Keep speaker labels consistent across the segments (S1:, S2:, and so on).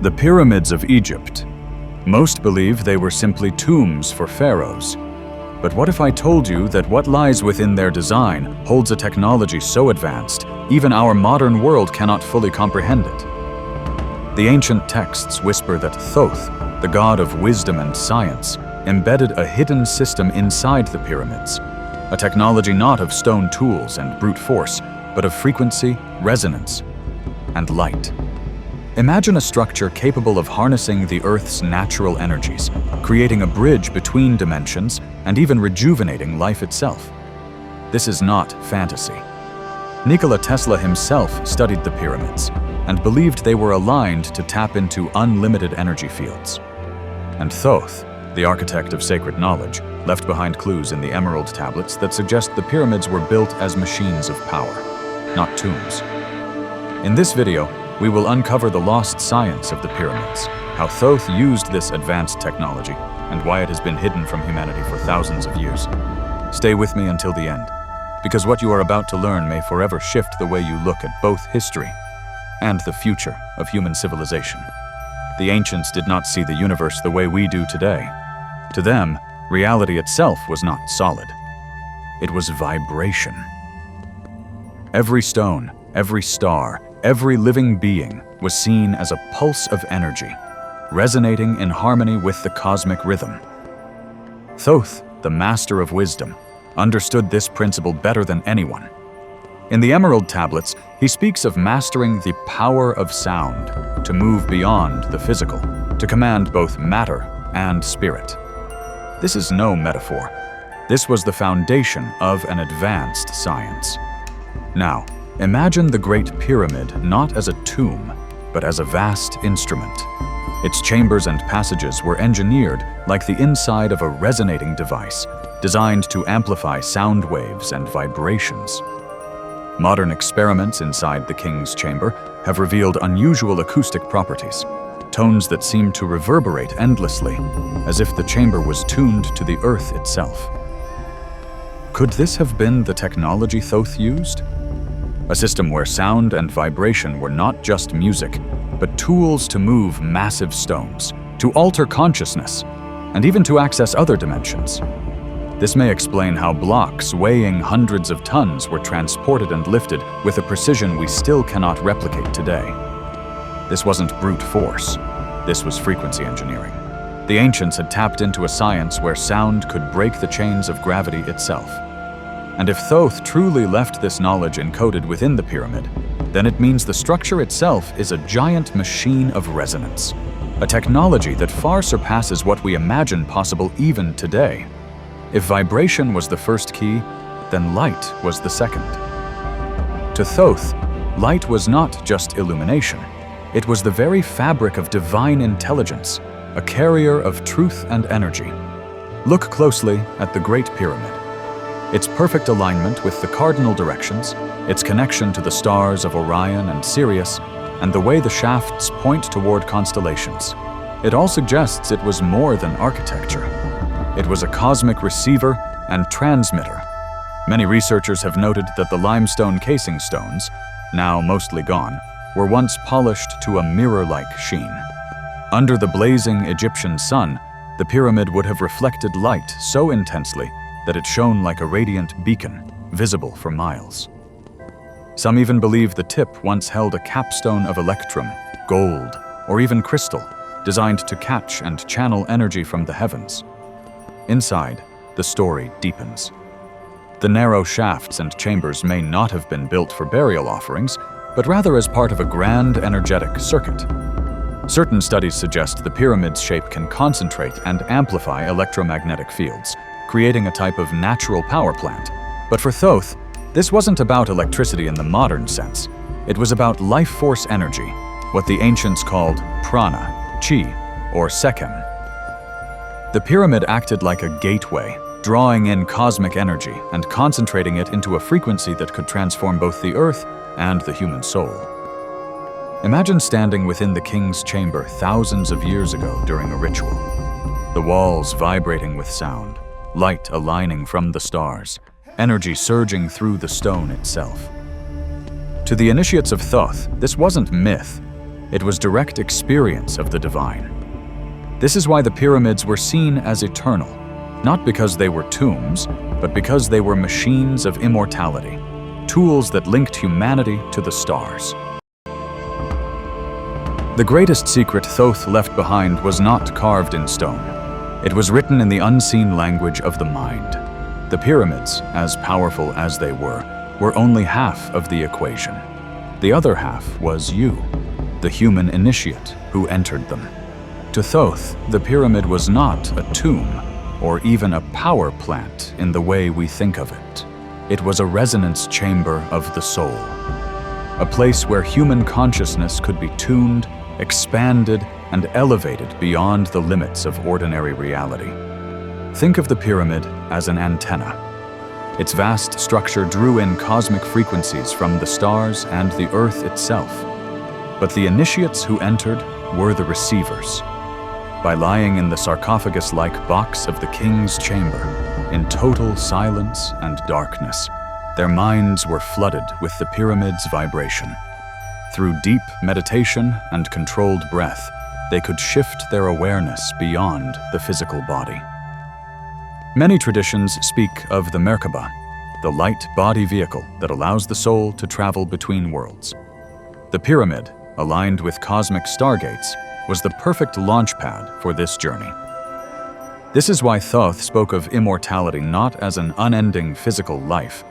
S1: The pyramids of Egypt. Most believe they were simply tombs for pharaohs. But what if I told you that what lies within their design holds a technology so advanced, even our modern world cannot fully comprehend it? The ancient texts whisper that Thoth, the god of wisdom and science, embedded a hidden system inside the pyramids, a technology not of stone tools and brute force, but of frequency, resonance, and light. Imagine a structure capable of harnessing the Earth's natural energies, creating a bridge between dimensions, and even rejuvenating life itself. This is not fantasy. Nikola Tesla himself studied the pyramids and believed they were aligned to tap into unlimited energy fields. And Thoth, the architect of sacred knowledge, left behind clues in the emerald tablets that suggest the pyramids were built as machines of power, not tombs. In this video, we will uncover the lost science of the pyramids, how Thoth used this advanced technology, and why it has been hidden from humanity for thousands of years. Stay with me until the end, because what you are about to learn may forever shift the way you look at both history and the future of human civilization. The ancients did not see the universe the way we do today. To them, reality itself was not solid. It was vibration. Every stone, every star, every living being was seen as a pulse of energy, resonating in harmony with the cosmic rhythm. Thoth, the master of wisdom, understood this principle better than anyone. In the Emerald Tablets, he speaks of mastering the power of sound, to move beyond the physical, to command both matter and spirit. This is no metaphor. This was the foundation of an advanced science. Now, imagine the Great Pyramid not as a tomb, but as a vast instrument. Its chambers and passages were engineered like the inside of a resonating device, designed to amplify sound waves and vibrations. Modern experiments inside the king's chamber have revealed unusual acoustic properties, tones that seem to reverberate endlessly, as if the chamber was tuned to the earth itself. Could this have been the technology Thoth used? A system where sound and vibration were not just music, but tools to move massive stones, to alter consciousness, and even to access other dimensions. This may explain how blocks weighing hundreds of tons were transported and lifted with a precision we still cannot replicate today. This wasn't brute force. This was frequency engineering. The ancients had tapped into a science where sound could break the chains of gravity itself. And if Thoth truly left this knowledge encoded within the pyramid, then it means the structure itself is a giant machine of resonance, a technology that far surpasses what we imagine possible even today. If vibration was the first key, then light was the second. To Thoth, light was not just illumination. It was the very fabric of divine intelligence, a carrier of truth and energy. Look closely at the Great Pyramid. Its perfect alignment with the cardinal directions, its connection to the stars of Orion and Sirius, and the way the shafts point toward constellations. It all suggests it was more than architecture. It was a cosmic receiver and transmitter. Many researchers have noted that the limestone casing stones, now mostly gone, were once polished to a mirror-like sheen. Under the blazing Egyptian sun, the pyramid would have reflected light so intensely that it shone like a radiant beacon, visible for miles. Some even believe the tip once held a capstone of electrum, gold, or even crystal, designed to catch and channel energy from the heavens. Inside, the story deepens. The narrow shafts and chambers may not have been built for burial offerings, but rather as part of a grand energetic circuit. Certain studies suggest the pyramid's shape can concentrate and amplify electromagnetic fields, creating a type of natural power plant. But for Thoth, this wasn't about electricity in the modern sense. It was about life force energy, what the ancients called prana, chi, or sekhem. The pyramid acted like a gateway, drawing in cosmic energy and concentrating it into a frequency that could transform both the earth and the human soul. Imagine standing within the king's chamber thousands of years ago during a ritual. The walls vibrating with sound, light aligning from the stars, energy surging through the stone itself. To the initiates of Thoth, this wasn't myth. It was direct experience of the divine. This is why the pyramids were seen as eternal, not because they were tombs, but because they were machines of immortality, tools that linked humanity to the stars. The greatest secret Thoth left behind was not carved in stone. It was written in the unseen language of the mind. The pyramids, as powerful as they were only half of the equation. The other half was you, the human initiate who entered them. To Thoth, the pyramid was not a tomb or even a power plant in the way we think of it. It was a resonance chamber of the soul, a place where human consciousness could be tuned, expanded, and elevated beyond the limits of ordinary reality. Think of the pyramid as an antenna. Its vast structure drew in cosmic frequencies from the stars and the earth itself. But the initiates who entered were the receivers. By lying in the sarcophagus-like box of the king's chamber, in total silence and darkness, their minds were flooded with the pyramid's vibration. Through deep meditation and controlled breath, they could shift their awareness beyond the physical body. Many traditions speak of the Merkaba, the light body vehicle that allows the soul to travel between worlds. The pyramid, aligned with cosmic stargates, was the perfect launch pad for this journey. This is why Thoth spoke of immortality not as an unending physical life,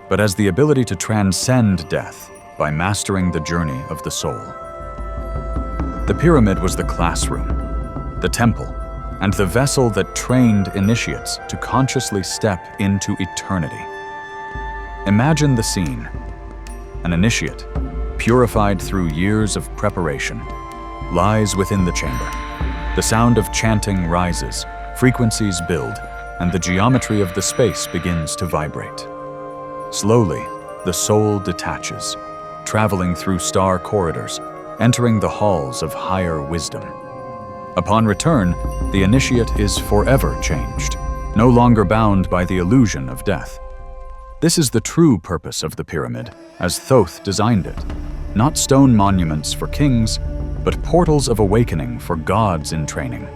S1: but as the ability to transcend death by mastering the journey of the soul. The pyramid was the classroom, the temple, and the vessel that trained initiates to consciously step into eternity. Imagine the scene. An initiate, purified through years of preparation, lies within the chamber. The sound of chanting rises, frequencies build, and the geometry of the space begins to vibrate. Slowly, the soul detaches, traveling through star corridors, entering the halls of higher wisdom. Upon return, the initiate is forever changed, no longer bound by the illusion of death. This is the true purpose of the pyramid, as Thoth designed it. Not stone monuments for kings, but portals of awakening for gods in training.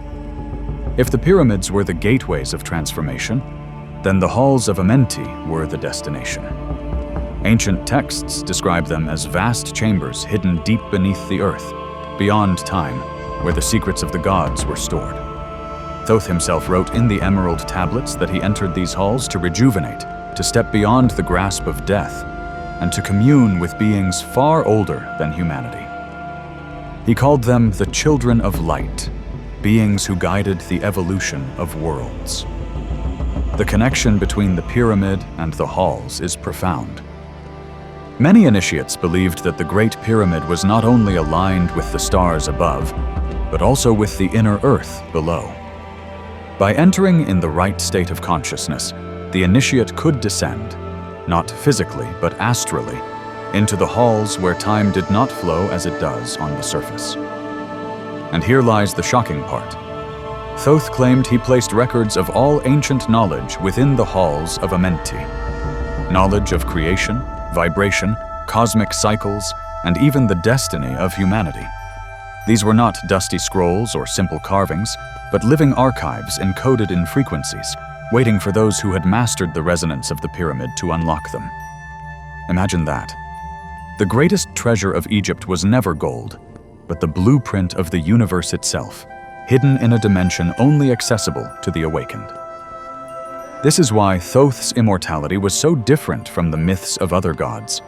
S1: If the pyramids were the gateways of transformation, then the halls of Amenti were the destination. Ancient texts describe them as vast chambers hidden deep beneath the earth, beyond time, where the secrets of the gods were stored. Thoth himself wrote in the emerald tablets that he entered these halls to rejuvenate, to step beyond the grasp of death, and to commune with beings far older than humanity. He called them the children of light, beings who guided the evolution of worlds. The connection between the pyramid and the halls is profound. Many initiates believed that the Great Pyramid was not only aligned with the stars above, but also with the inner earth below. By entering in the right state of consciousness, the initiate could descend, not physically but astrally, into the halls where time did not flow as it does on the surface. And here lies the shocking part. Thoth claimed he placed records of all ancient knowledge within the halls of Amenti. Knowledge of creation, vibration, cosmic cycles, and even the destiny of humanity. These were not dusty scrolls or simple carvings, but living archives encoded in frequencies, waiting for those who had mastered the resonance of the pyramid to unlock them. Imagine that. The greatest treasure of Egypt was never gold, but the blueprint of the universe itself, hidden in a dimension only accessible to the awakened. This is why Thoth's immortality was so different from the myths of other gods.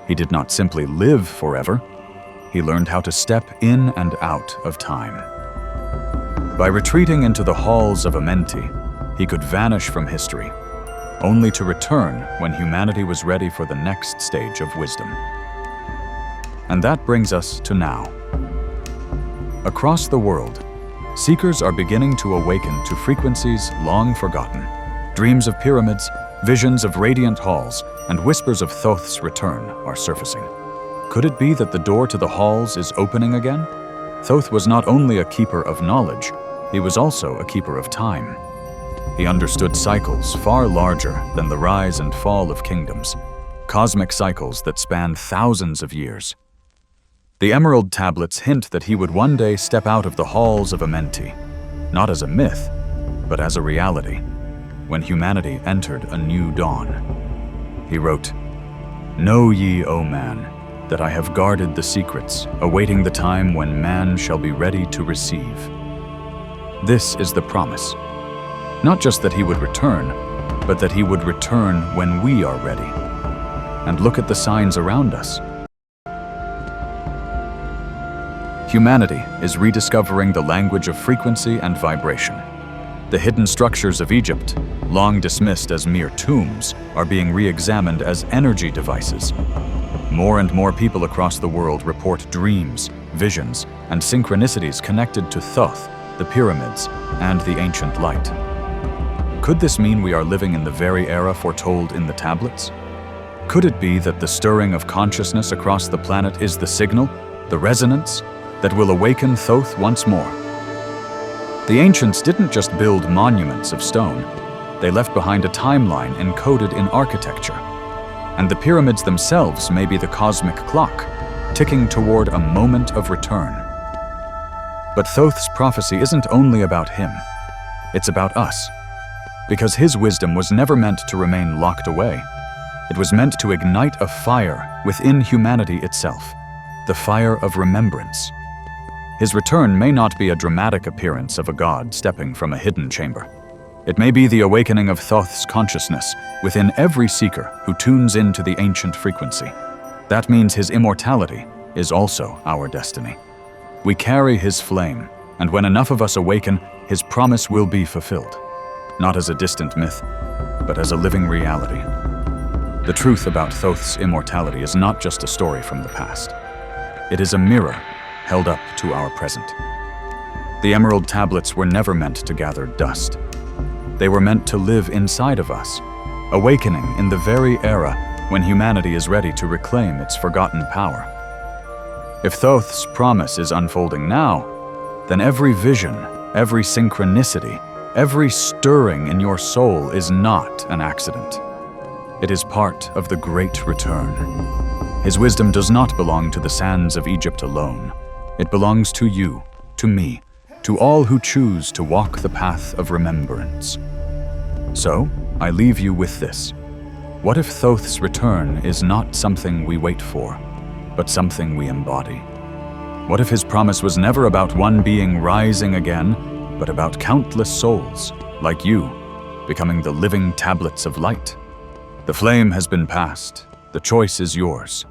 S1: He did not simply live forever. He learned how to step in and out of time. By retreating into the halls of Amenti, he could vanish from history, only to return when humanity was ready for the next stage of wisdom. And that brings us to now. Across the world, seekers are beginning to awaken to frequencies long forgotten. Dreams of pyramids, visions of radiant halls, and whispers of Thoth's return are surfacing. Could it be that the door to the halls is opening again? Thoth was not only a keeper of knowledge, he was also a keeper of time. He understood cycles far larger than the rise and fall of kingdoms, cosmic cycles that span thousands of years. The Emerald Tablets hint that he would one day step out of the halls of Amenti, not as a myth, but as a reality, when humanity entered a new dawn. He wrote, "Know ye, O man, that I have guarded the secrets, awaiting the time when man shall be ready to receive." This is the promise. Not just that he would return, but that he would return when we are ready. And look at the signs around us. Humanity is rediscovering the language of frequency and vibration. The hidden structures of Egypt, long dismissed as mere tombs, are being re-examined as energy devices. More and more people across the world report dreams, visions, and synchronicities connected to Thoth, the pyramids, and the ancient light. Could this mean we are living in the very era foretold in the tablets? Could it be that the stirring of consciousness across the planet is the signal, the resonance, that will awaken Thoth once more? The ancients didn't just build monuments of stone. They left behind a timeline encoded in architecture. And the pyramids themselves may be the cosmic clock, ticking toward a moment of return. But Thoth's prophecy isn't only about him. It's about us. Because his wisdom was never meant to remain locked away. It was meant to ignite a fire within humanity itself, the fire of remembrance. His return may not be a dramatic appearance of a god stepping from a hidden chamber. It may be the awakening of Thoth's consciousness within every seeker who tunes into the ancient frequency. That means his immortality is also our destiny. We carry his flame, and when enough of us awaken, his promise will be fulfilled. Not as a distant myth, but as a living reality. The truth about Thoth's immortality is not just a story from the past. It is a mirror held up to our present. The Emerald Tablets were never meant to gather dust. They were meant to live inside of us, awakening in the very era when humanity is ready to reclaim its forgotten power. If Thoth's promise is unfolding now, then every vision, every synchronicity, every stirring in your soul is not an accident. It is part of the Great Return. His wisdom does not belong to the sands of Egypt alone. It belongs to you, to me, to all who choose to walk the path of remembrance. So, I leave you with this. What if Thoth's return is not something we wait for, but something we embody? What if his promise was never about one being rising again, but about countless souls, like you, becoming the living tablets of light? The flame has been passed. The choice is yours.